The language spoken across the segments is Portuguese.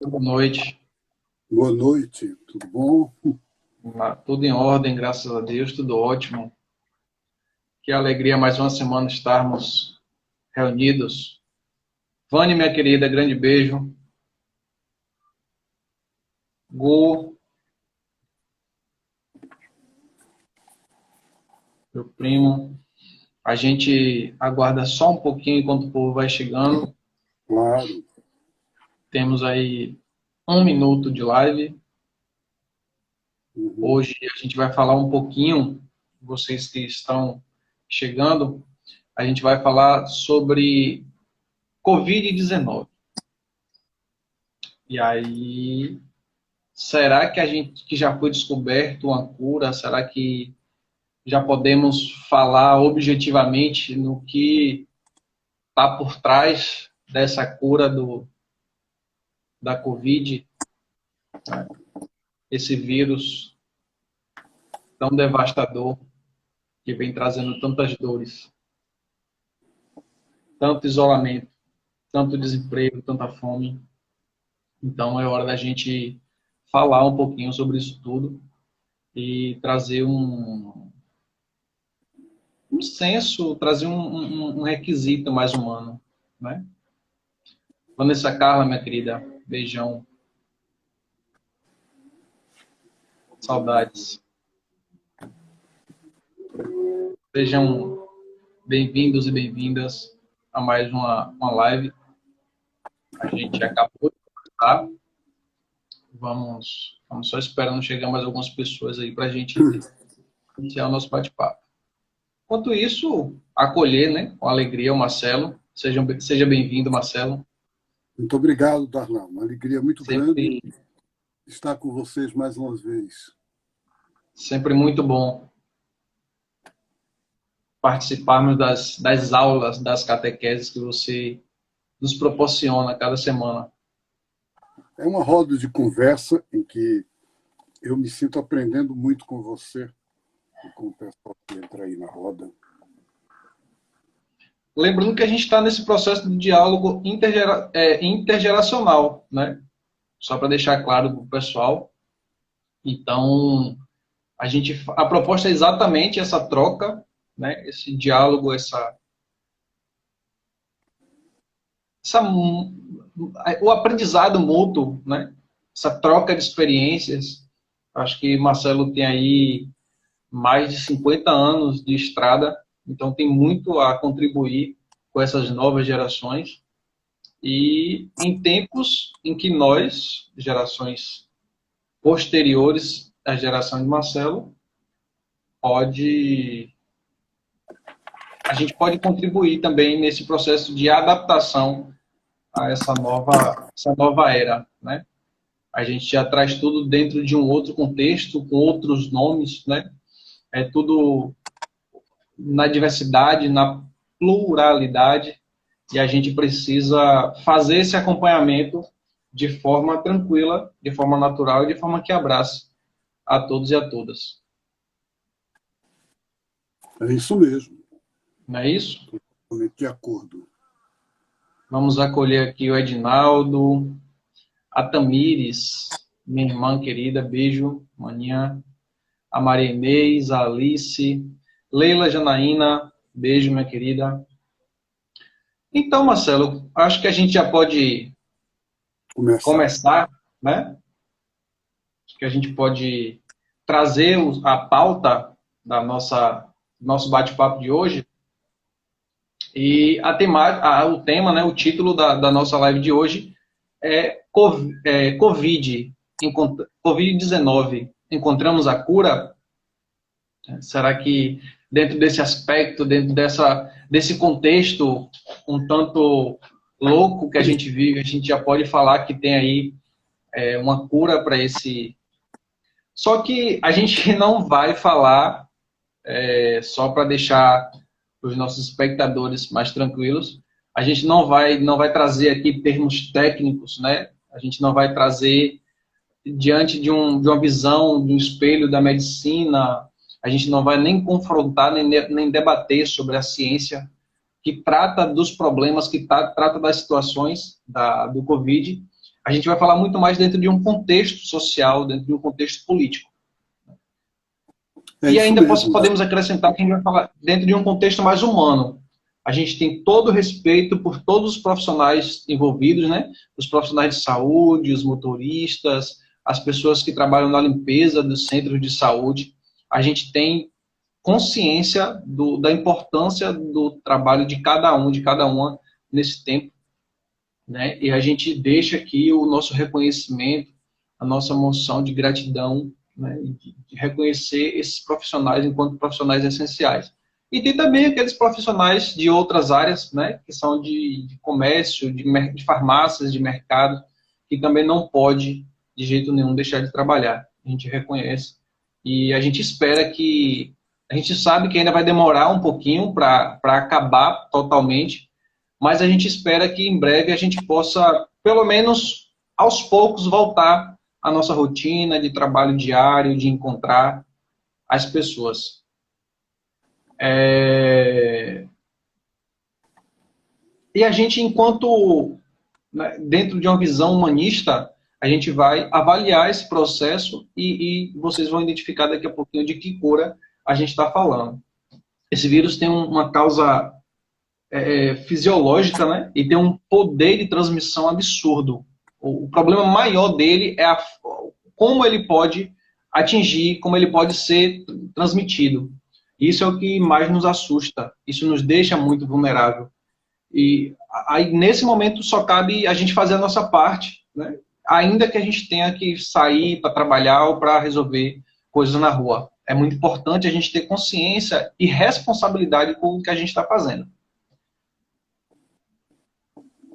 Boa noite. Boa noite, tudo bom? Tudo em ordem, graças a Deus, tudo ótimo. Que alegria mais uma semana estarmos reunidos. Vânia, minha querida, grande beijo. Gu, meu primo. A gente aguarda só um pouquinho enquanto o povo vai chegando. Claro. Temos aí 1 minuto de live. Hoje a gente vai falar um pouquinho, vocês que estão chegando, a gente vai falar sobre Covid-19. E aí, será que que já foi descoberto uma cura? Será que já podemos falar objetivamente no que está por trás dessa cura da Covid, né? Esse vírus tão devastador que vem trazendo tantas dores, tanto isolamento, tanto desemprego, tanta fome. Então é hora da gente falar um pouquinho sobre isso tudo e trazer um senso, trazer um requisito mais humano, né? Vanessa Carla, minha querida, beijão, saudades. Sejam bem-vindos e bem-vindas a mais uma live. A gente acabou de começar. Vamos só esperando chegar mais algumas pessoas aí para a gente iniciar o nosso bate-papo. Enquanto isso, acolher, né, com alegria o Marcelo. Seja bem-vindo, Marcelo. Muito obrigado, Darlan. Uma alegria muito Sempre, grande estar com vocês mais uma vez. sempre muito bom participarmos das aulas, das catequeses que você nos proporciona cada semana. É uma roda de conversa em que eu me sinto aprendendo muito com você e com o pessoal que entra aí na roda. Lembrando que a gente está nesse processo de diálogo intergeracional, né? Só para deixar claro para o pessoal. Então, a proposta é exatamente essa troca, né? Esse diálogo, o aprendizado mútuo, né? Essa troca de experiências. Acho que Marcelo tem aí mais de 50 anos de estrada, então tem muito a contribuir com essas novas gerações. E em tempos em que nós, gerações posteriores à geração de Marcelo, a gente pode contribuir também nesse processo de adaptação a essa nova era, né? A gente já traz tudo dentro de um outro contexto, com outros nomes, né? É tudo na diversidade, na pluralidade, e a gente precisa fazer esse acompanhamento de forma tranquila, de forma natural e de forma que abrace a todos e a todas. É isso mesmo. Não é isso? Totalmente de acordo. Vamos acolher aqui o Edinaldo, a Tamires, minha irmã querida, beijo, maninha, a Maria Inês, a Alice, Leila Janaína, beijo, minha querida. Então, Marcelo, acho que a gente já pode começar, né? Acho que a gente pode trazer a pauta da nosso bate-papo de hoje. E o tema, né, o título da nossa live de hoje é Covid-19. Encontramos a cura? Será que dentro desse aspecto, dentro desse contexto um tanto louco que a gente vive, a gente já pode falar que tem aí uma cura para esse... Só que a gente não vai falar, só para deixar os nossos espectadores mais tranquilos, a gente não vai trazer aqui termos técnicos, né? A gente não vai trazer diante de uma visão, de um espelho da medicina, a gente não vai nem confrontar, nem debater sobre a ciência que trata dos problemas, que trata das situações do Covid. A gente vai falar muito mais dentro de um contexto social, dentro de um contexto político. E ainda podemos acrescentar que a gente vai falar dentro de um contexto mais humano. A gente tem todo o respeito por todos os profissionais envolvidos, né? Os profissionais de saúde, os motoristas, as pessoas que trabalham na limpeza dos centros de saúde. A gente tem consciência da importância do trabalho de cada um, de cada uma nesse tempo, né? E a gente deixa aqui o nosso reconhecimento, a nossa moção de gratidão, né? De reconhecer esses profissionais enquanto profissionais essenciais. E tem também aqueles profissionais de outras áreas, né? Que são de comércio, de farmácias, de mercado, que também não pode, de jeito nenhum, deixar de trabalhar. A gente reconhece. E a gente espera que... A gente sabe que ainda vai demorar um pouquinho para acabar totalmente, mas a gente espera que em breve a gente possa, pelo menos aos poucos, voltar à nossa rotina de trabalho diário, de encontrar as pessoas. E a gente, enquanto, né, dentro de uma visão humanista, a gente vai avaliar esse processo e vocês vão identificar daqui a pouquinho de que cura a gente está falando. Esse vírus tem uma causa fisiológica, né? E tem um poder de transmissão absurdo. O problema maior dele é como ele pode atingir, como ele pode ser transmitido. Isso é o que mais nos assusta. Isso nos deixa muito vulnerável. E aí, nesse momento, só cabe a gente fazer a nossa parte, né? Ainda que a gente tenha que sair para trabalhar ou para resolver coisas na rua. É muito importante a gente ter consciência e responsabilidade com o que a gente está fazendo.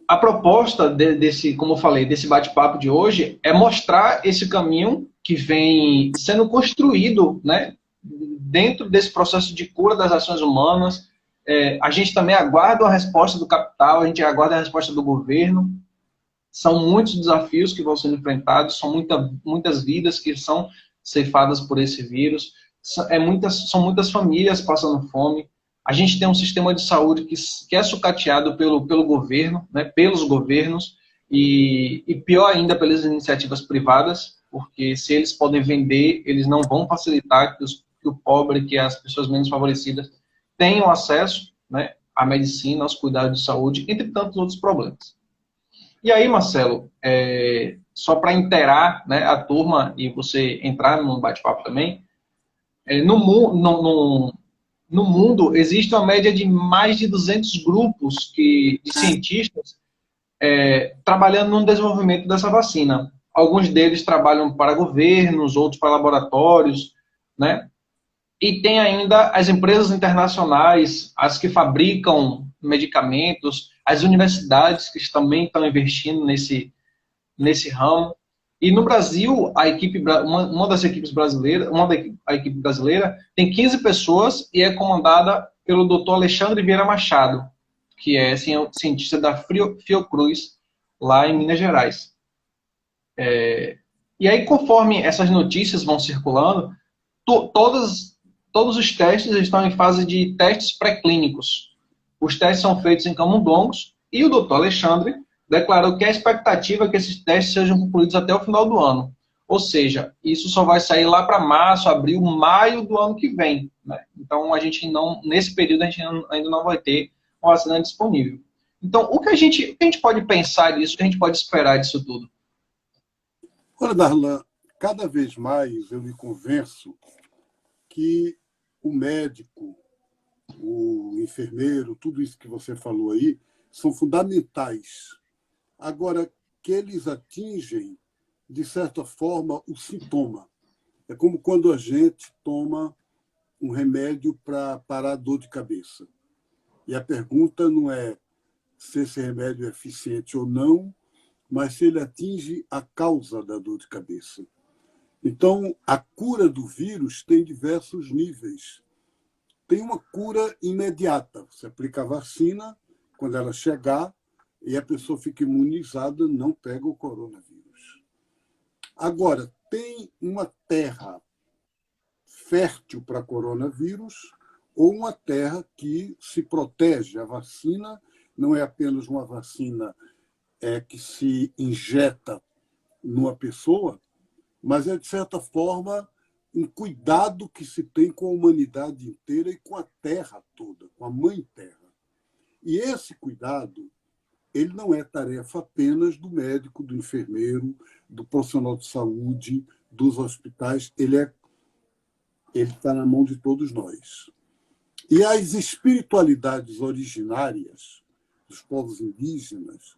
A proposta desse, como eu falei, desse bate-papo de hoje é mostrar esse caminho que vem sendo construído, né, dentro desse processo de cura das ações humanas. A gente também aguarda a resposta do capital, a gente aguarda a resposta do governo. São muitos desafios que vão sendo enfrentados, são muitas vidas que são ceifadas por esse vírus, são muitas famílias passando fome. A gente tem um sistema de saúde que é sucateado pelo governo, né, pelos governos, e pior ainda pelas iniciativas privadas, porque se eles podem vender, eles não vão facilitar que o pobre, que as pessoas menos favorecidas tenham acesso, né, à medicina, aos cuidados de saúde, entre tantos outros problemas. E aí, Marcelo, só para inteirar, né, a turma e você entrar no bate-papo também, no mundo existe uma média de mais de 200 grupos de cientistas trabalhando no desenvolvimento dessa vacina. Alguns deles trabalham para governos, outros para laboratórios, né? E tem ainda as empresas internacionais, as que fabricam medicamentos, as universidades que também estão investindo nesse ramo. E no Brasil, uma das equipes brasileiras, a equipe brasileira tem 15 pessoas e é comandada pelo Dr. Alexandre Vieira Machado, que é cientista da Fiocruz, lá em Minas Gerais. E aí, conforme essas notícias vão circulando, todos os testes estão em fase de testes pré-clínicos. Os testes são feitos em camundongos e o Dr. Alexandre declarou que a expectativa é que esses testes sejam concluídos até o final do ano. Ou seja, isso só vai sair lá para março, abril, maio do ano que vem, né? Então, nesse período, a gente ainda não vai ter uma vacina disponível. Então, o que a gente pode pensar disso, o que a gente pode esperar disso tudo? Olha, Darlan, cada vez mais eu me convenço que o médico, o enfermeiro, tudo isso que você falou aí, são fundamentais. Agora, que eles atingem, de certa forma, o sintoma. É como quando a gente toma um remédio para parar a dor de cabeça. E a pergunta não é se esse remédio é eficiente ou não, mas se ele atinge a causa da dor de cabeça. Então, a cura do vírus tem diversos níveis. Tem uma cura imediata. Você aplica a vacina, quando ela chegar, e a pessoa fica imunizada, não pega o coronavírus. Agora, tem uma terra fértil para coronavírus ou uma terra que se protege. A vacina não é apenas uma vacina que se injeta numa pessoa, mas é, de certa forma, um cuidado que se tem com a humanidade inteira e com a Terra toda, com a Mãe Terra. E esse cuidado, ele não é tarefa apenas do médico, do enfermeiro, do profissional de saúde, dos hospitais, ele está na mão de todos nós. E as espiritualidades originárias dos povos indígenas,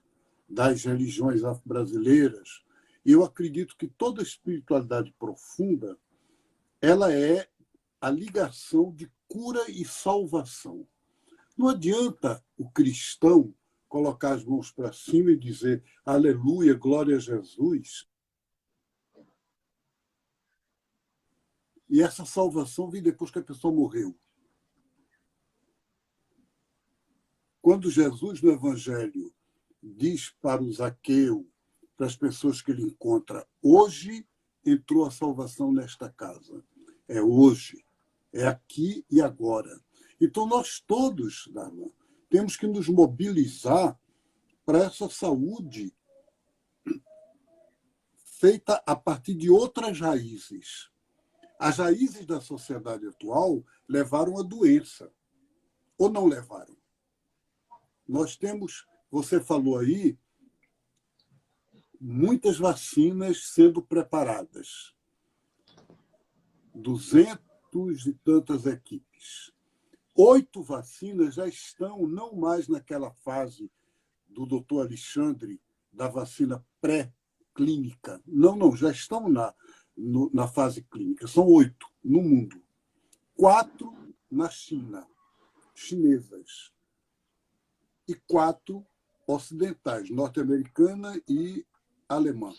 das religiões afro-brasileiras, eu acredito que toda espiritualidade profunda, ela é a ligação de cura e salvação. Não adianta o cristão colocar as mãos para cima e dizer aleluia, glória a Jesus. E essa salvação vem depois que a pessoa morreu. Quando Jesus, no Evangelho, diz para o Zaqueu, para as pessoas que ele encontra, hoje entrou a salvação nesta casa. É hoje, é aqui e agora. Então, nós todos, Darlan, temos que nos mobilizar para essa saúde feita a partir de outras raízes. As raízes da sociedade atual levaram à doença, ou não levaram? Nós temos, você falou aí, muitas vacinas sendo preparadas. 200 e tantas equipes. 8 vacinas já estão não mais naquela fase do doutor Alexandre, da vacina pré-clínica. Não, já estão na fase clínica. São 8 no mundo. 4 na China, chinesas. E 4 ocidentais, norte-americana e alemã.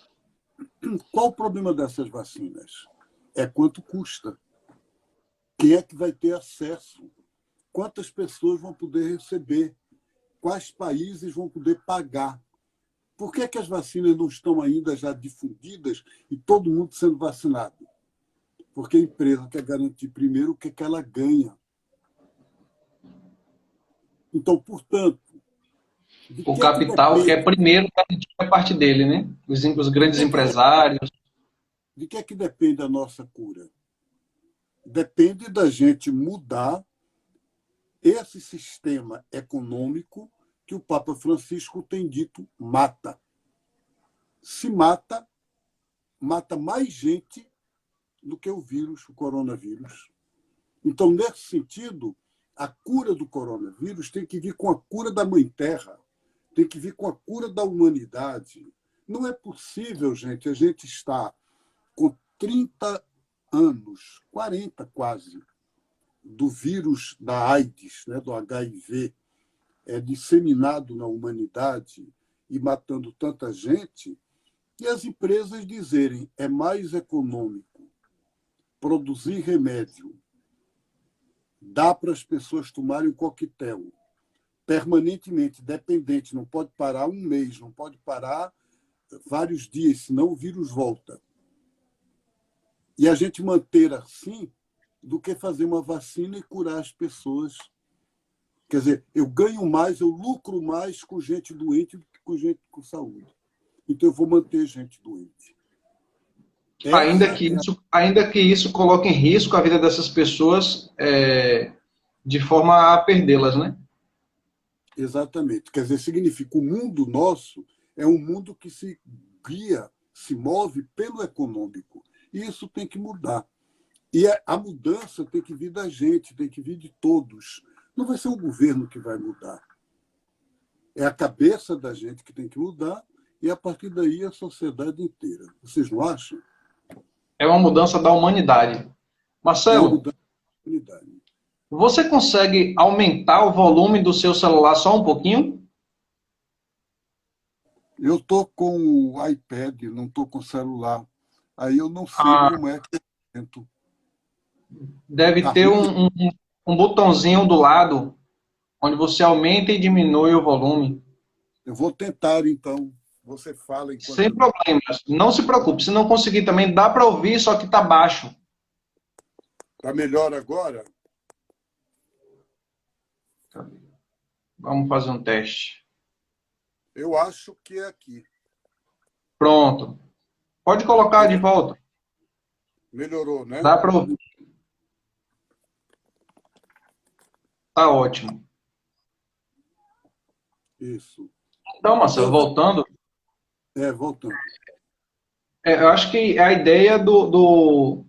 Qual o problema dessas vacinas? É quanto custa. Quem é que vai ter acesso? Quantas pessoas vão poder receber? Quais países vão poder pagar? Por que as vacinas não estão ainda já difundidas e todo mundo sendo vacinado? Porque a empresa quer garantir primeiro o que ela ganha. Então, portanto, O capital quer primeiro garantir a parte dele, né? Os grandes empresários. De que é que depende a nossa cura? Depende da gente mudar esse sistema econômico que o Papa Francisco tem dito mata. Se mata, mata mais gente do que o vírus, o coronavírus. Então, nesse sentido, a cura do coronavírus tem que vir com a cura da Mãe Terra, tem que vir com a cura da humanidade. Não é possível, gente, a gente estar com 30 anos, 40 quase, do vírus da AIDS, né, do HIV, disseminado na humanidade e matando tanta gente, e as empresas dizerem é mais econômico produzir remédio, dar para as pessoas tomarem um coquetel, permanentemente, dependente, não pode parar um mês, não pode parar vários dias, senão o vírus volta. E a gente manter assim, do que fazer uma vacina e curar as pessoas. Quer dizer, eu ganho mais, eu lucro mais com gente doente do que com gente com saúde. Então, eu vou manter gente doente. Ainda que isso coloque em risco a vida dessas pessoas de forma a perdê-las, né? Exatamente. Quer dizer, significa o mundo nosso é um mundo que se guia, se move pelo econômico. E isso tem que mudar. E a mudança tem que vir da gente, tem que vir de todos. Não vai ser o governo que vai mudar. É a cabeça da gente que tem que mudar e, a partir daí, a sociedade inteira. Vocês não acham? É uma mudança da humanidade. É uma Marcelo, mudança da humanidade. você consegue aumentar o volume do seu celular só um pouquinho? Eu estou com o iPad, não estou com o celular. Aí eu não sei Ah, como é que eu tento. deve Tá ter ruim? um botãozinho do lado onde você aumenta e diminui o volume. Eu vou tentar, então. Você fala enquanto Sem eu... problemas. Não se preocupe. Se não conseguir também, dá para ouvir, só que está baixo. Está melhor agora? Vamos fazer um teste. Eu acho que é aqui. Pronto. Pode colocar de volta. Melhorou, né? Dá para ouvir. Tá ótimo. Isso. Então, Marcelo, Então, voltando, voltando. eu acho que a ideia do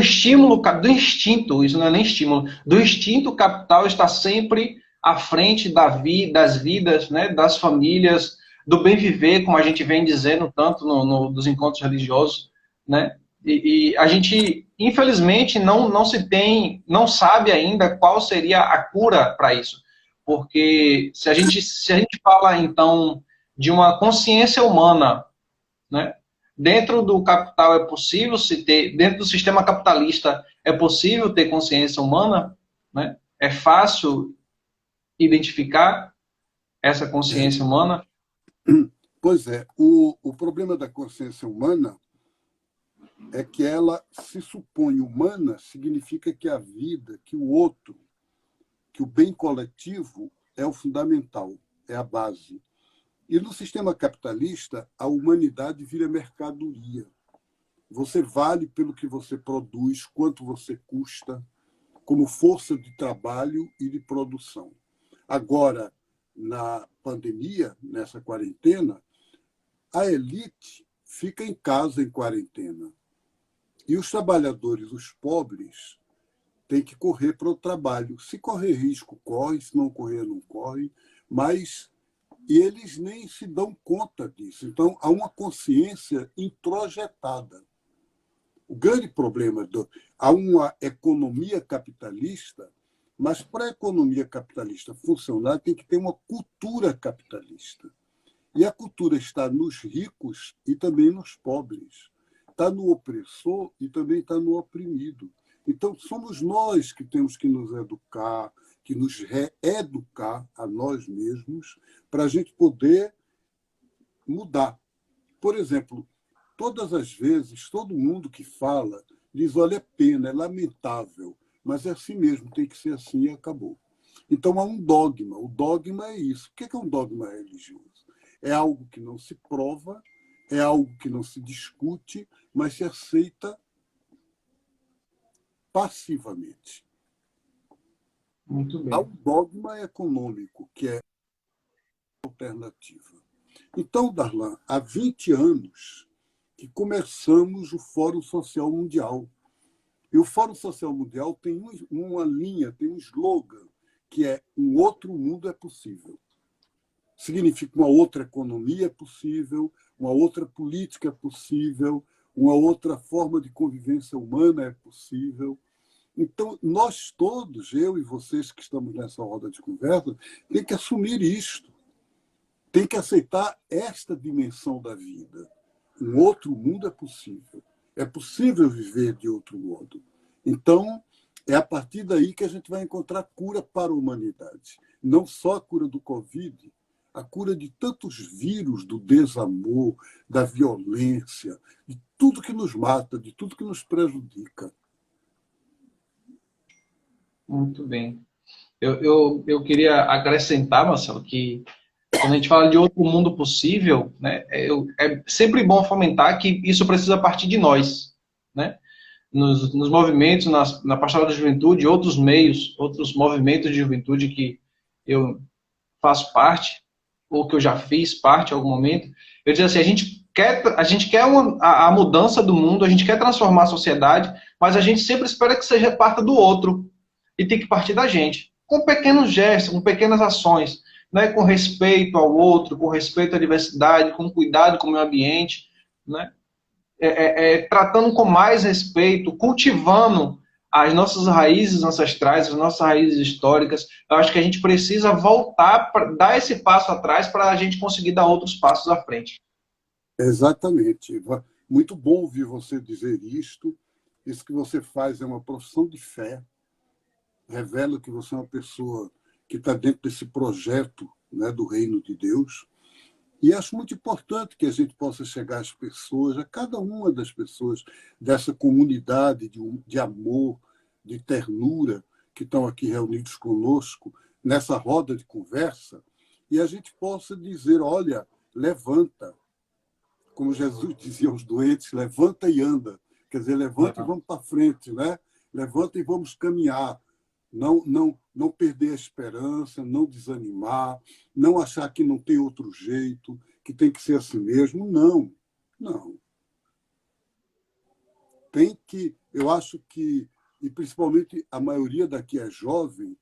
estímulo, do instinto, isso não é nem estímulo, do instinto capital está sempre à frente das vidas, né, das famílias, do bem viver, como a gente vem dizendo tanto dos encontros religiosos, né? E a gente, infelizmente, não sabe ainda qual seria a cura para isso, porque se a gente fala então de uma consciência humana, né? Dentro do capital é possível se ter, dentro do sistema capitalista é possível ter consciência humana, né? É fácil identificar essa consciência humana. Pois é, o problema da consciência humana é que ela se supõe humana, significa que a vida, que o outro, que o bem coletivo é o fundamental, é a base. E no sistema capitalista, a humanidade vira mercadoria. Você vale pelo que você produz, quanto você custa, como força de trabalho e de produção. Agora, na pandemia, nessa quarentena, a elite fica em casa em quarentena. E os trabalhadores, os pobres, têm que correr para o trabalho. Se correr risco, corre, se não correr, não corre, mas eles nem se dão conta disso. Então, há uma consciência introjetada. O grande problema há uma economia capitalista, mas para a economia capitalista funcionar tem que ter uma cultura capitalista. E a cultura está nos ricos e também nos pobres. Está no opressor e também está no oprimido. Então, somos nós que temos que nos educar, que nos reeducar a nós mesmos, para a gente poder mudar. Por exemplo, todas as vezes, todo mundo que fala diz: olha, é pena, é lamentável, mas é assim mesmo, tem que ser assim e acabou. Então, há um dogma. O dogma é isso. O que é um dogma religioso? É algo que não se prova, é algo que não se discute, mas se aceita passivamente. Muito Há bem. um dogma econômico, que é alternativa. Então, Darlan, há 20 anos que começamos o Fórum Social Mundial. E o Fórum Social Mundial tem uma linha, tem um slogan, que é: um outro mundo é possível. Significa uma outra economia é possível, uma outra política é possível, uma outra forma de convivência humana é possível. Então, nós todos, eu e vocês que estamos nessa roda de conversa, tem que assumir isto, tem que aceitar esta dimensão da vida. Um outro mundo é possível. É possível viver de outro modo. Então, é a partir daí que a gente vai encontrar cura para a humanidade. Não só a cura do Covid, a cura de tantos vírus, do desamor, da violência, de tudo que nos mata, de tudo que nos prejudica. Muito bem. Eu queria acrescentar, Marcelo, que quando a gente fala de outro mundo possível, né, é sempre bom fomentar que isso precisa partir de nós, né? Nos movimentos, na pastoral da juventude, outros meios, outros movimentos de juventude que eu faço parte, ou que eu já fiz parte em algum momento, eu digo assim: a gente quer a mudança do mundo, a gente quer transformar a sociedade, mas a gente sempre espera que seja parte do outro, e tem que partir da gente, com pequenos gestos, com pequenas ações, né, com respeito ao outro, com respeito à diversidade, com cuidado com o meio ambiente, né, tratando com mais respeito, cultivando as nossas raízes ancestrais, as nossas raízes históricas. Eu acho que a gente precisa voltar para dar esse passo atrás para a gente conseguir dar outros passos à frente. Exatamente. Muito bom ouvir você dizer isto. Isso que você faz é uma profissão de fé, revela que você é uma pessoa que está dentro desse projeto, né, do Reino de Deus. E acho muito importante que a gente possa chegar às pessoas, a cada uma das pessoas dessa comunidade de amor, de ternura, que estão aqui reunidos conosco, nessa roda de conversa, e a gente possa dizer, olha, levanta, como Jesus dizia aos doentes, levanta e anda. Quer dizer, levanta e vamos para frente, né? Levanta e vamos caminhar. Não perder a esperança, não desanimar, não achar que não tem outro jeito, que tem que ser assim mesmo. Não, não. Tem que, eu acho que, e principalmente a maioria daqui é jovem,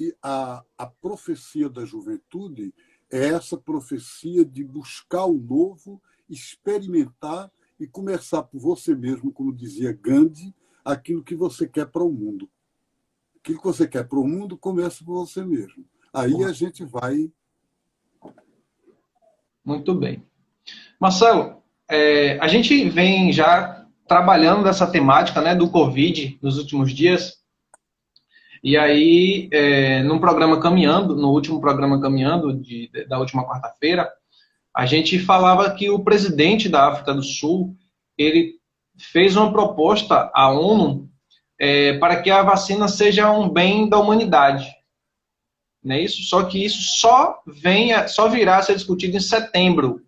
e a profecia da juventude é essa profecia de buscar o novo, experimentar e começar por você mesmo, como dizia Gandhi, aquilo que você quer para o mundo. Aquilo que você quer para o mundo, começa por você mesmo. Aí a gente vai... Muito bem. Marcelo, a gente vem já trabalhando nessa temática, né, do Covid nos últimos dias. E aí, no programa Caminhando, no último programa Caminhando, da última quarta-feira, a gente falava que o presidente da África do Sul, ele fez uma proposta à ONU para que a vacina seja um bem da humanidade. Não é isso? Só que isso só virá a ser discutido em setembro.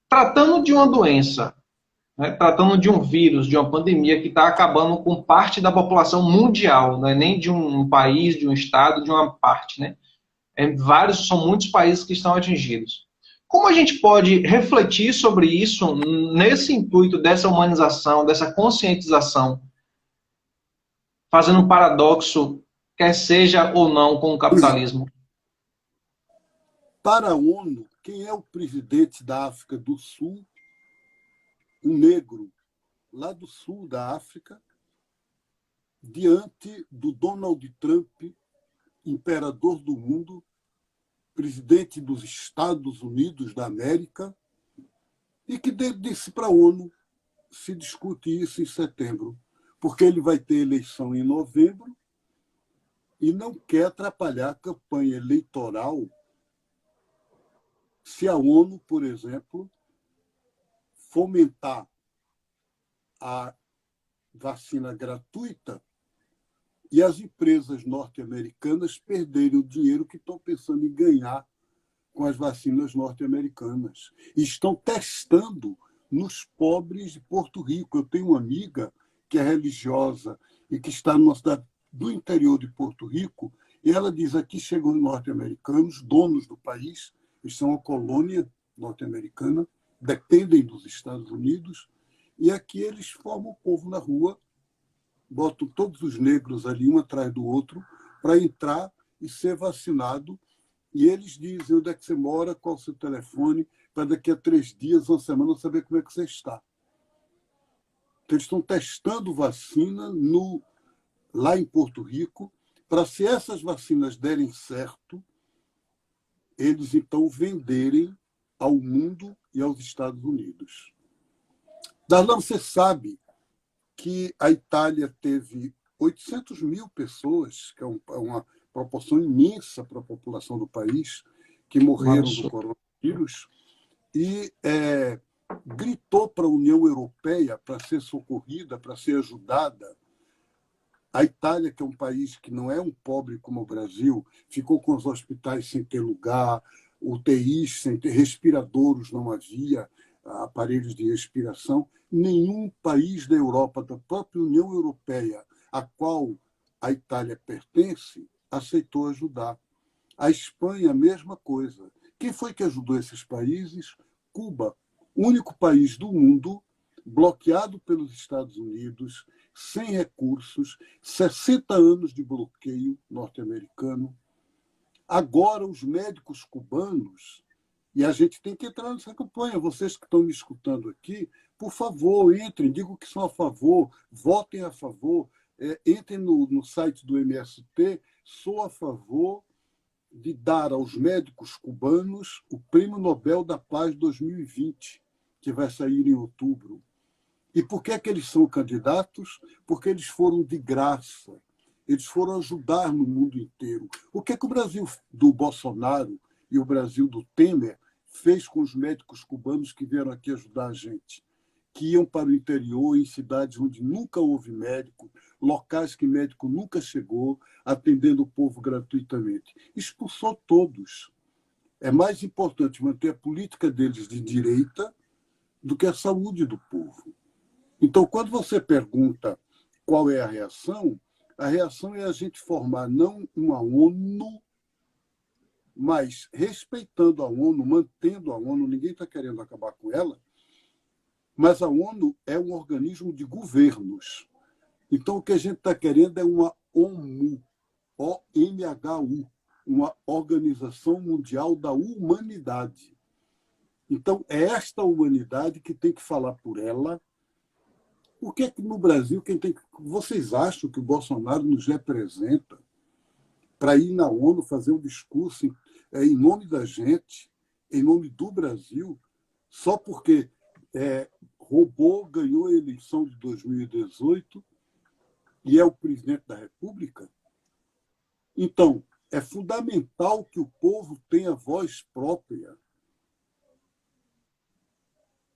Tratando de uma doença, né, tratando de um vírus, de uma pandemia que está acabando com parte da população mundial, não é nem de um país, de um estado, de uma parte, né? São muitos países que estão atingidos. Como a gente pode refletir sobre isso nesse intuito dessa humanização, dessa conscientização, fazendo um paradoxo, quer seja ou não com o capitalismo? Para a ONU, quem é o presidente da África do Sul? Um negro, lá do sul da África, diante do Donald Trump, imperador do mundo, presidente dos Estados Unidos da América, e que disse para a ONU se discute isso em setembro, porque ele vai ter eleição em novembro e não quer atrapalhar a campanha eleitoral se a ONU, por exemplo, fomentar a vacina gratuita e as empresas norte-americanas perderem o dinheiro que estão pensando em ganhar com as vacinas norte-americanas. E estão testando nos pobres de Porto Rico. Eu tenho uma amiga que é religiosa e que está numa cidade do interior de Porto Rico, e ela diz, aqui chegam os norte-americanos, donos do país, eles são uma colônia norte-americana, dependem dos Estados Unidos, e aqui eles formam o povo na rua, botam todos os negros ali, um atrás do outro, para entrar e ser vacinado. E eles dizem onde é que você mora, qual é o seu telefone, para daqui a 3 dias, uma semana, saber como é que você está. Então, eles estão testando vacina lá em Porto Rico, para, se essas vacinas derem certo, eles então venderem ao mundo e aos Estados Unidos. Darlan, você sabe que a Itália teve 800 mil pessoas, que é uma proporção imensa para a população do país, que morreram do coronavírus, e gritou para a União Europeia para ser socorrida, para ser ajudada. A Itália, que é um país que não é um pobre como o Brasil, ficou com os hospitais sem ter lugar, UTIs sem ter, respiradores não havia, aparelhos de respiração. Nenhum país da Europa, da própria União Europeia, a qual a Itália pertence, aceitou ajudar. A Espanha, a mesma coisa. Quem foi que ajudou esses países? Cuba, único país do mundo bloqueado pelos Estados Unidos, sem recursos, 60 anos de bloqueio norte-americano. Agora, os médicos cubanos, e a gente tem que entrar nessa campanha, vocês que estão me escutando aqui, por favor, entrem, digam que são a favor, votem a favor, entrem no site do MST, sou a favor de dar aos médicos cubanos o Prêmio Nobel da Paz 2020, que vai sair em outubro. E por que é que eles são candidatos? Porque eles foram de graça, eles foram ajudar no mundo inteiro. O que é que o Brasil do Bolsonaro e o Brasil do Temer fez com os médicos cubanos que vieram aqui ajudar a gente? que iam para o interior, em cidades onde nunca houve médico, locais que médico nunca chegou, atendendo o povo gratuitamente. Expulsou todos. É mais importante manter a política deles de direita do que a saúde do povo. Então, quando você pergunta qual é a reação é a gente formar não uma ONU, mas respeitando a ONU, mantendo a ONU, ninguém está querendo acabar com ela, mas a ONU é um organismo de governos. Então, o que a gente está querendo é uma OMU, OMHU, uma Organização Mundial da Humanidade. Então, é esta humanidade que tem que falar por ela. O que é que no Brasil vocês acham que o Bolsonaro nos representa para ir na ONU fazer um discurso em nome da gente, em nome do Brasil, só porque roubou, ganhou a eleição de 2018 e é o presidente da República? Então, é fundamental que o povo tenha voz própria.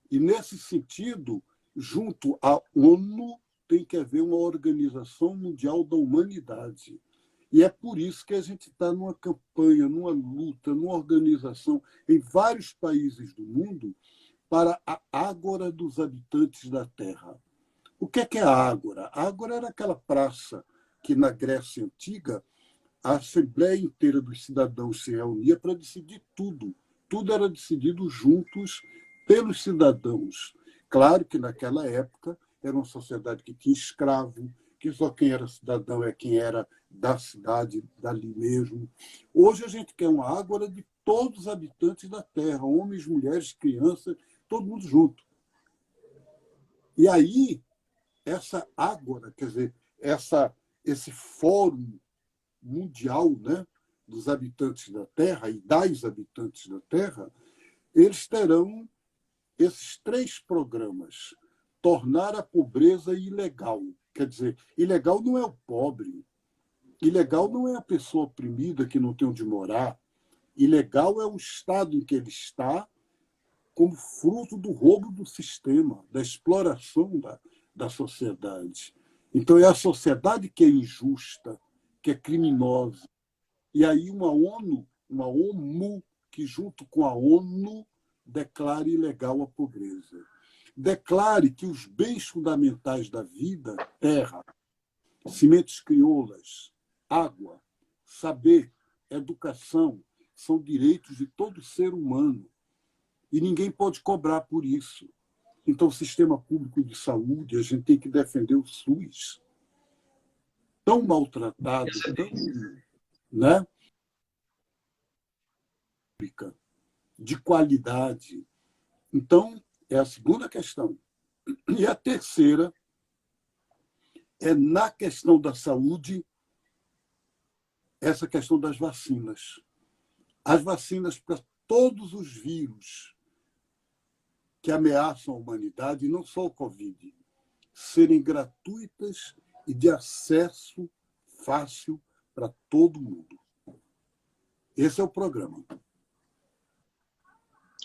E, nesse sentido, junto à ONU, tem que haver uma Organização Mundial da Humanidade. E é por isso que a gente está numa campanha, numa luta, numa organização em vários países do mundo para a Ágora dos Habitantes da Terra. O que é a Ágora? A Ágora era aquela praça que, na Grécia Antiga, a Assembleia inteira dos cidadãos se reunia para decidir tudo. Tudo era decidido juntos pelos cidadãos. Claro que, naquela época, era uma sociedade que tinha escravo, que só quem era cidadão é quem era da cidade, dali mesmo. Hoje a gente quer uma ágora de todos os habitantes da Terra, homens, mulheres, crianças, todo mundo junto. E aí, essa ágora, quer dizer, esse fórum mundial, né, dos habitantes da Terra e das habitantes da Terra, eles terão esses 3 programas. Tornar a pobreza ilegal. Quer dizer, ilegal não é o pobre. Ilegal não é a pessoa oprimida que não tem onde morar. Ilegal é o estado em que ele está como fruto do roubo do sistema, da exploração da sociedade. Então, é a sociedade que é injusta, que é criminosa. E aí uma OMU, que junto com a ONU declare ilegal a pobreza. Declare que os bens fundamentais da vida, terra, sementes crioulas, água, saber, educação, são direitos de todo ser humano. E ninguém pode cobrar por isso. Então, o sistema público de saúde, a gente tem que defender o SUS. Tão maltratado, tão, né, de qualidade. Então, é a segunda questão. E a terceira é, na questão da saúde, essa questão das vacinas. As vacinas para todos os vírus que ameaçam a humanidade, e não só o Covid, serem gratuitas e de acesso fácil para todo mundo. Esse é o programa.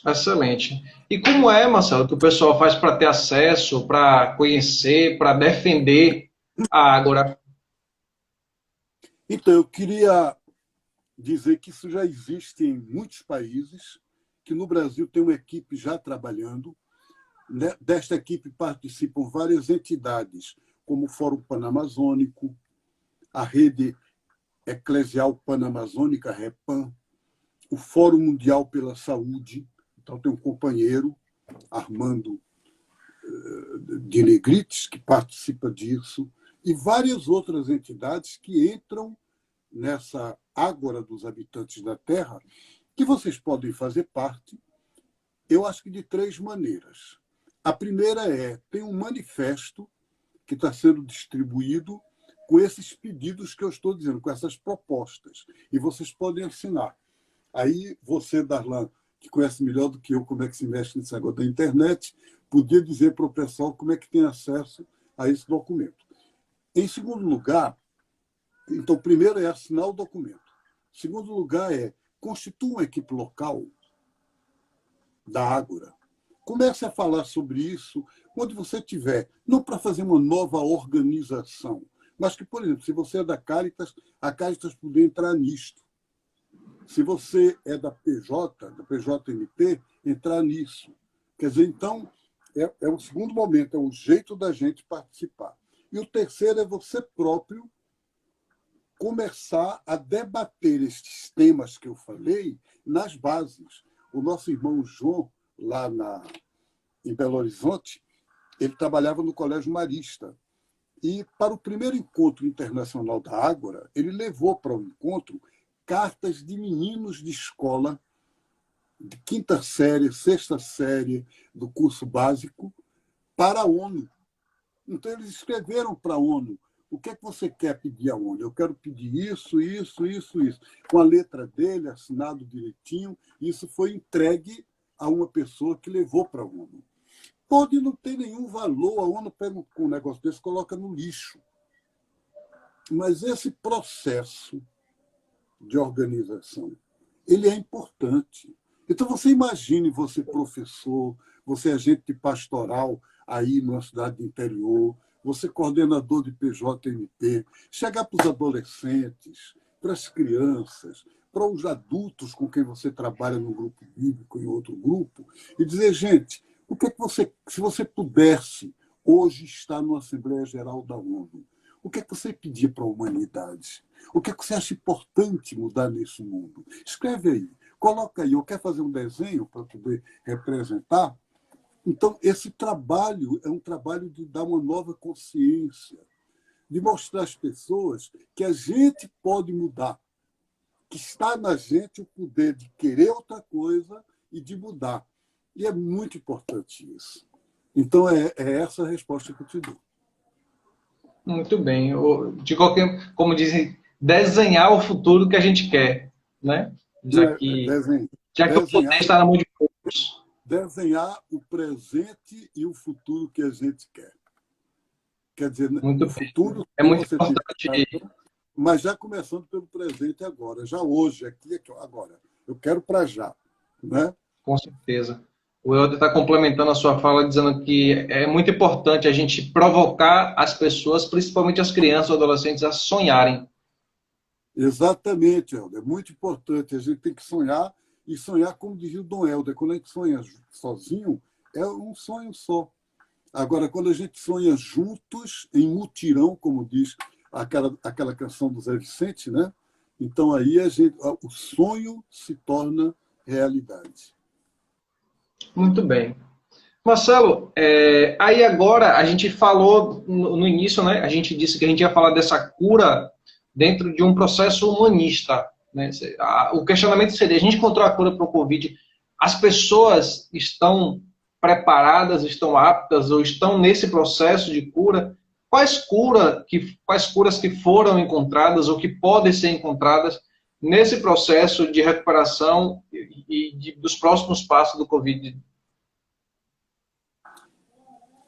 Excelente. E como é, Marcelo, que o pessoal faz para ter acesso, para conhecer, para defender a Ágora? Então, eu queria dizer que isso já existe em muitos países, que no Brasil tem uma equipe já trabalhando. Desta equipe participam várias entidades, como o Fórum Panamazônico, a Rede Eclesial Panamazônica, REPAM, o Fórum Mundial pela Saúde. Então, tem um companheiro, Armando de Negrites, que participa disso, e várias outras entidades que entram nessa Ágora dos Habitantes da Terra, que vocês podem fazer parte, eu acho que de 3 maneiras. A primeira tem um manifesto que está sendo distribuído com esses pedidos que eu estou dizendo, com essas propostas, e vocês podem assinar. Aí você, Darlan, que conhece melhor do que eu como é que se mexe nesse negócio da internet, podia dizer para o pessoal como é que tem acesso a esse documento. Em segundo lugar, então, primeiro é assinar o documento. Segundo lugar constituir uma equipe local da Ágora, Comece a falar sobre isso onde você estiver, não para fazer uma nova organização, mas que, por exemplo, se você é da Caritas, a Caritas poder entrar nisto. Se você é da PJ, da PJNT, entrar nisso. Quer dizer, então, é o segundo momento, é o jeito da gente participar. E o terceiro é você próprio começar a debater estes temas que eu falei nas bases. O nosso irmão João, lá em Belo Horizonte, ele trabalhava no Colégio Marista. E, para o primeiro encontro internacional da Ágora, ele levou para o encontro cartas de meninos de escola, de quinta série, sexta série, do curso básico, para a ONU. Então, eles escreveram para a ONU: o que é que você quer pedir à ONU? Eu quero pedir isso, isso, isso, isso. Com a letra dele, assinado direitinho, isso foi entregue a uma pessoa que levou para a ONU. Pode não ter nenhum valor, a ONU pega um negócio desse e coloca no lixo. Mas esse processo de organização, ele é importante. Então, você imagine você professor, você agente de pastoral aí numa cidade do interior, você coordenador de PJNT, chegar para os adolescentes, para as crianças, para os adultos com quem você trabalha no grupo bíblico e outro grupo, e dizer: gente, o que é que você, se você pudesse hoje estar na Assembleia Geral da ONU, o que é que você pedia para a humanidade? O que é que você acha importante mudar nesse mundo? Escreve aí, coloca aí. Eu quero fazer um desenho para poder representar. Então, esse trabalho é um trabalho de dar uma nova consciência, de mostrar às pessoas que a gente pode mudar, que está na gente o poder de querer outra coisa e de mudar. E é muito importante isso. Então, é essa a resposta que eu te dou. Muito bem. De qualquer, como dizem, desenhar o futuro que a gente quer, né? Já que o poder Desenhar, está na mão de poucos. desenhar o presente e o futuro que a gente quer. Quer dizer, Muito o bem. futuro É que muito você tem, importante. mas já começando pelo presente agora, já hoje, aqui, agora. Eu quero para já. Né? Com certeza. O Helder está complementando a sua fala, dizendo que é muito importante a gente provocar as pessoas, principalmente as crianças ou adolescentes, a sonharem. Exatamente, Helder. É muito importante. A gente tem que sonhar, e sonhar, como dizia o Dom Helder, quando a gente sonha sozinho, é um sonho só. Agora, quando a gente sonha juntos, em mutirão, como diz aquela canção do Zé Vicente, né? Então aí o sonho se torna realidade. Muito bem. Marcelo, aí agora a gente falou no início, né? A gente disse que a gente ia falar dessa cura dentro de um processo humanista. Né? O questionamento seria: a gente encontrou a cura para o Covid, as pessoas estão preparadas, estão aptas ou estão nesse processo de cura? Quais curas que foram encontradas ou que podem ser encontradas nesse processo de recuperação e dos próximos passos do Covid?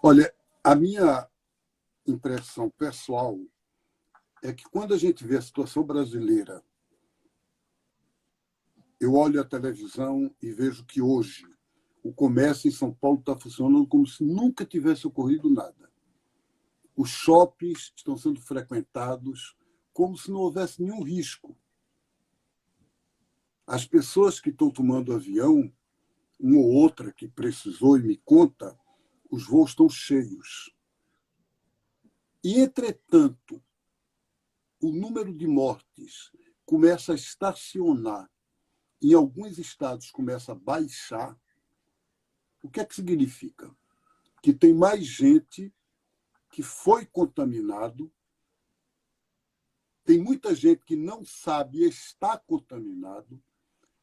Olha, a minha impressão pessoal é que, quando a gente vê a situação brasileira, eu olho a televisão e vejo que hoje o comércio em São Paulo está funcionando como se nunca tivesse ocorrido nada. Os shoppings estão sendo frequentados como se não houvesse nenhum risco. As pessoas que estão tomando avião, uma ou outra que precisou e me conta, os voos estão cheios. E, entretanto, o número de mortes começa a estacionar, em alguns estados começa a baixar. O que é que significa? Que tem mais gente que foi contaminado, tem muita gente que não sabe e está contaminado,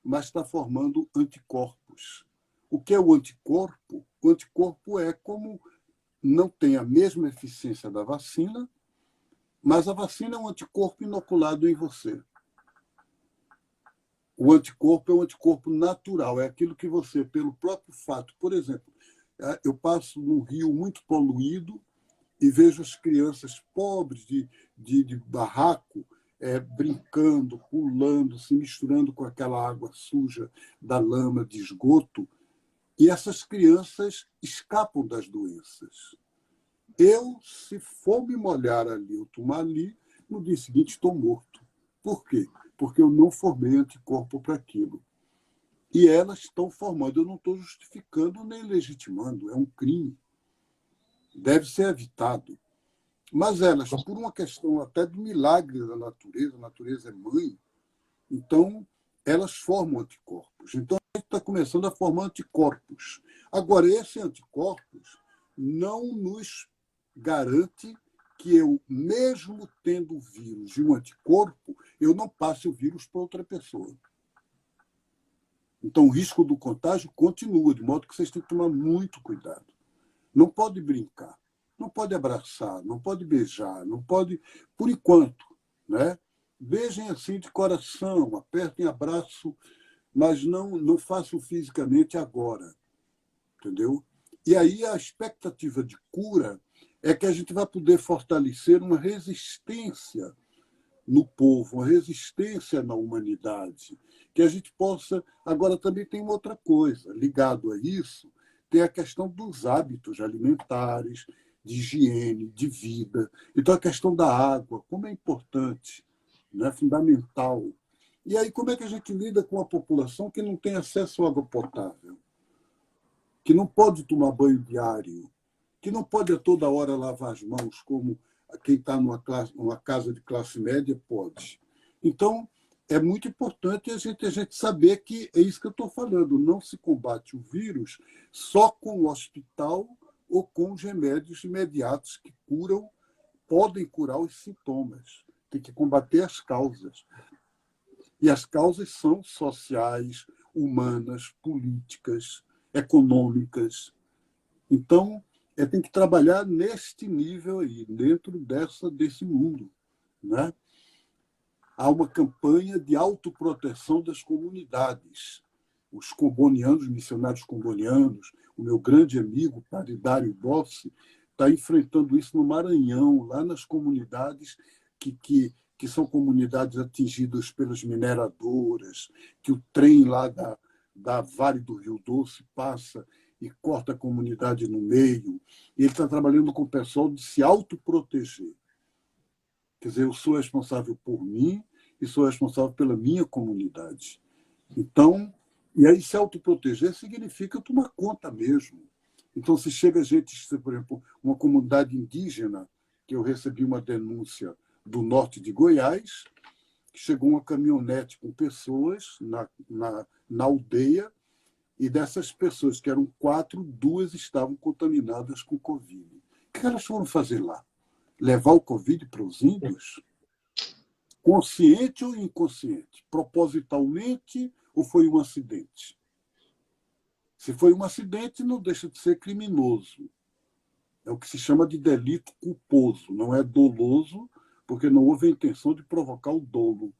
mas está formando anticorpos. O que é o anticorpo? O anticorpo é como não tem a mesma eficiência da vacina, mas a vacina é um anticorpo inoculado em você. O anticorpo é um anticorpo natural, é aquilo que você, pelo próprio fato, por exemplo, eu passo num rio muito poluído e vejo as crianças pobres de barraco brincando, pulando, se misturando com aquela água suja da lama de esgoto. E essas crianças escapam das doenças. Eu, se for me molhar ali, eu tomar ali, no dia seguinte estou morto. Por quê? Porque eu não formei anticorpo para aquilo. E elas estão formando. Eu não estou justificando nem legitimando. É um crime. Deve ser evitado. Mas elas, por uma questão até do milagre da natureza, a natureza é mãe, então elas formam anticorpos. Então a gente está começando a formar anticorpos. Agora, esse anticorpos não nos garante que eu, mesmo tendo o vírus e um anticorpo, eu não passe o vírus para outra pessoa. Então o risco do contágio continua, de modo que vocês têm que tomar muito cuidado. Não pode brincar. Não pode abraçar, não pode beijar, não pode, por enquanto, né? Beijem assim de coração, apertem abraço, mas não façam fisicamente agora, entendeu? E aí a expectativa de cura é que a gente vai poder fortalecer uma resistência no povo, uma resistência na humanidade, que a gente possa... Agora também tem uma outra coisa, ligado a isso, tem a questão dos hábitos alimentares, de higiene, de vida. Então, a questão da água, como é importante, né? Fundamental. E aí, como é que a gente lida com a população que não tem acesso à água potável, que não pode tomar banho diário, que não pode a toda hora lavar as mãos, como quem está numa casa de classe média pode? Então, é muito importante a gente saber que é isso que eu estou falando, não se combate o vírus só com o hospital ou com os remédios imediatos que curam, podem curar os sintomas. Tem que combater as causas. E as causas são sociais, humanas, políticas, econômicas. Então, tem que trabalhar neste nível aí, dentro desse mundo, né? Há uma campanha de autoproteção das comunidades. Os combonianos, os missionários combonianos, o meu grande amigo, padre Dário Bossi, está enfrentando isso no Maranhão, lá nas comunidades que são comunidades atingidas pelas mineradoras, que o trem lá da Vale do Rio Doce passa e corta a comunidade no meio. E ele está trabalhando com o pessoal de se autoproteger. Quer dizer, eu sou responsável por mim e sou responsável pela minha comunidade. Então, e aí se autoproteger significa tomar conta mesmo. Então, se chega gente, por exemplo, uma comunidade indígena, que eu recebi uma denúncia do norte de Goiás, chegou uma caminhonete com pessoas na aldeia, e dessas pessoas, que eram 4, 2 estavam contaminadas com Covid. O que elas foram fazer lá? Levar o Covid para os índios? Consciente ou inconsciente? Propositalmente ou foi um acidente? Se foi um acidente, não deixa de ser criminoso. É o que se chama de delito culposo. Não é doloso, porque não houve a intenção de provocar o dolo,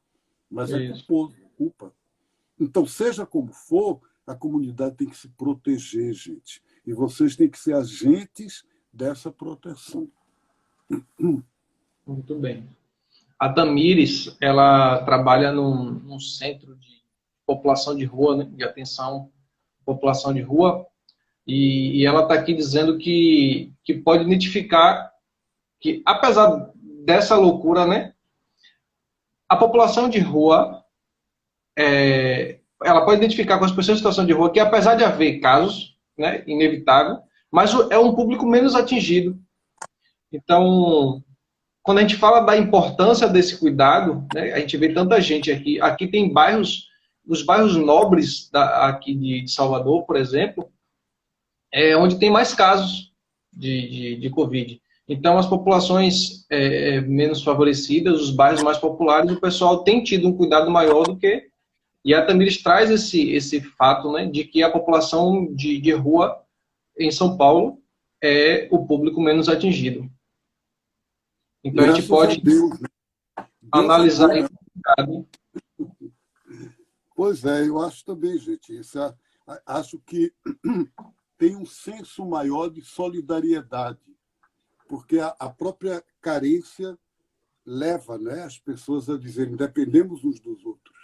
mas é culposo, culpa. Então, seja como for, a comunidade tem que se proteger, gente. E vocês têm que ser agentes dessa proteção. Muito bem. A Tamires, ela trabalha num centro de população de rua, né, de atenção à população de rua, e ela está aqui dizendo que pode identificar que, apesar dessa loucura, né, a população de rua, ela pode identificar com as pessoas em situação de rua que, apesar de haver casos, né, inevitável, mas é um público menos atingido. Então, quando a gente fala da importância desse cuidado, né, a gente vê tanta gente aqui. Aqui tem bairros, os bairros nobres aqui de Salvador, por exemplo, onde tem mais casos de Covid. Então, as populações menos favorecidas, os bairros mais populares, o pessoal tem tido um cuidado maior do que... E a Tamires traz esse fato, né, de que a população de rua em São Paulo é o público menos atingido. Então, Graças a gente pode Deus, né? analisar Deus esse cuidado. Pois é, eu acho também, gente. Acho que tem um senso maior de solidariedade, porque a própria carência leva, né, as pessoas a dizerem dependemos uns dos outros.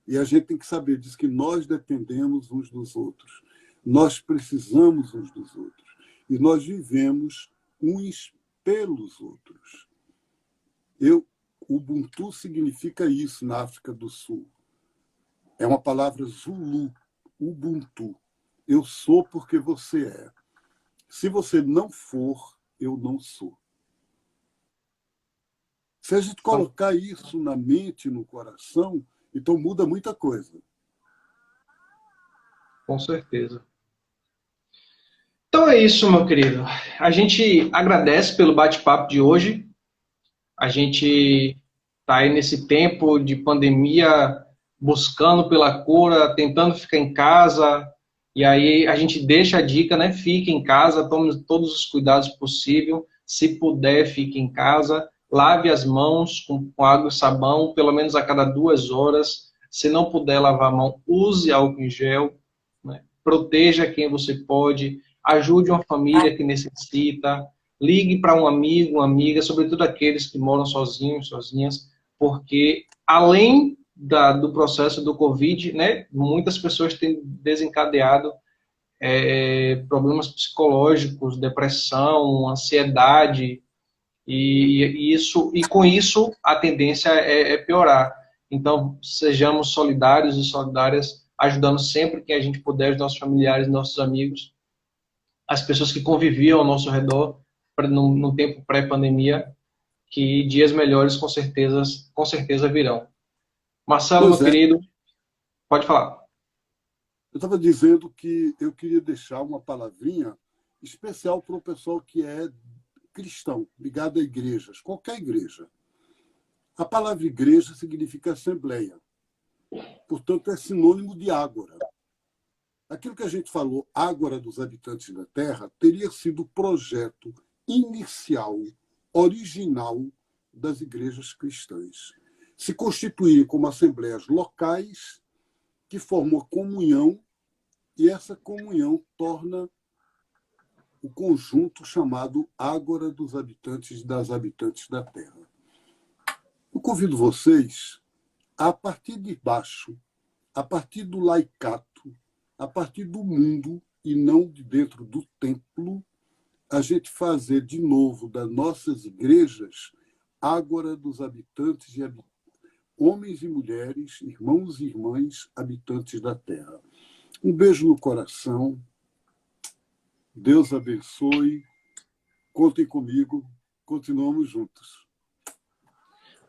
E a gente tem que saber disso, que nós dependemos uns dos outros. Nós precisamos uns dos outros. E nós vivemos uns pelos outros. Ubuntu significa isso na África do Sul. É uma palavra Zulu, Ubuntu. Eu sou porque você é. Se você não for, eu não sou. Se a gente colocar isso na mente, no coração, então muda muita coisa. Com certeza. Então é isso, meu querido. A gente agradece pelo bate-papo de hoje. A gente está aí nesse tempo de pandemia, buscando pela cura, tentando ficar em casa. E aí a gente deixa a dica, né? Fique em casa, tome todos os cuidados possíveis. Se puder, fique em casa. Lave as mãos com água e sabão, pelo menos a cada 2 horas. Se não puder lavar a mão, use álcool em gel. Né? Proteja quem você pode. Ajude uma família que necessita. Ligue para um amigo, uma amiga, sobretudo aqueles que moram sozinhos, sozinhas, porque além do processo do Covid, né, muitas pessoas têm desencadeado problemas psicológicos, depressão, ansiedade, e com isso a tendência é piorar. Então, sejamos solidários e solidárias, ajudando sempre que a gente puder, os nossos familiares, nossos amigos, as pessoas que conviviam ao nosso redor no tempo pré-pandemia, que dias melhores com certeza virão. Marcelo, meu querido, pode falar. Eu estava dizendo que eu queria deixar uma palavrinha especial para o pessoal que é cristão, ligado a igrejas, qualquer igreja. A palavra igreja significa assembleia. Portanto, é sinônimo de ágora. Aquilo que a gente falou, Ágora dos Habitantes da Terra, teria sido o projeto inicial, original das igrejas cristãs. Se constituírem como assembleias locais que formam a comunhão, e essa comunhão torna o conjunto chamado Ágora dos Habitantes e das Habitantes da Terra. Eu convido vocês a partir de baixo, a partir do laicato, a partir do mundo e não de dentro do templo, a gente fazer de novo das nossas igrejas Ágora dos habitantes homens e mulheres, irmãos e irmãs, habitantes da Terra. Um beijo no coração. Deus abençoe. Contem comigo. Continuamos juntos.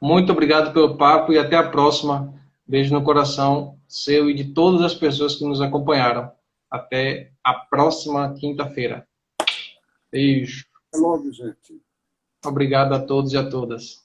Muito obrigado pelo papo e até a próxima. Beijo no coração seu e de todas as pessoas que nos acompanharam. Até a próxima quinta-feira. Beijo. Até logo, gente. Obrigado a todos e a todas.